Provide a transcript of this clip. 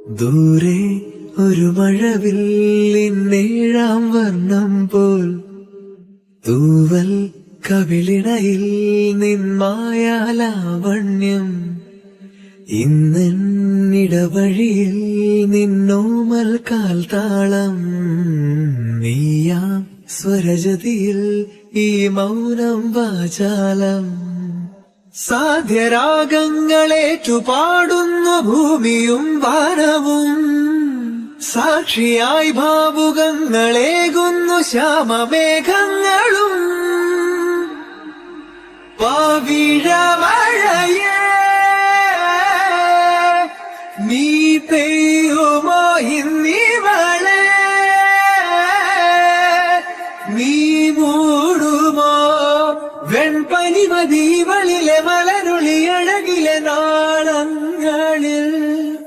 ദൂരെ ഒരു മഴവില്ലിന്നേഴാം വർണ്ണം പോൽ തൂവൽ കവിളിണയിൽ നിന്മായാലാവണ്യം ഇന്നിടവഴിയിൽ നിന്നോമൽ കാൽത്താളം നീയാം സ്വരജതിയിൽ ഈ മൗനം വാചാലം സാധ്യരാഗങ്ങളേറ്റുപാടുന്നു ഭൂമിയും വാനവും സാക്ഷിയായി ഭാവുകങ്ങളേകുന്നു ശ്യാമമേഘങ്ങളും പവിഴമഴയേ നീ പെയ്യുമോ ഇന്നിവളെ നീ മൂടുമോ വെൺപനിമതിവളിലെ മല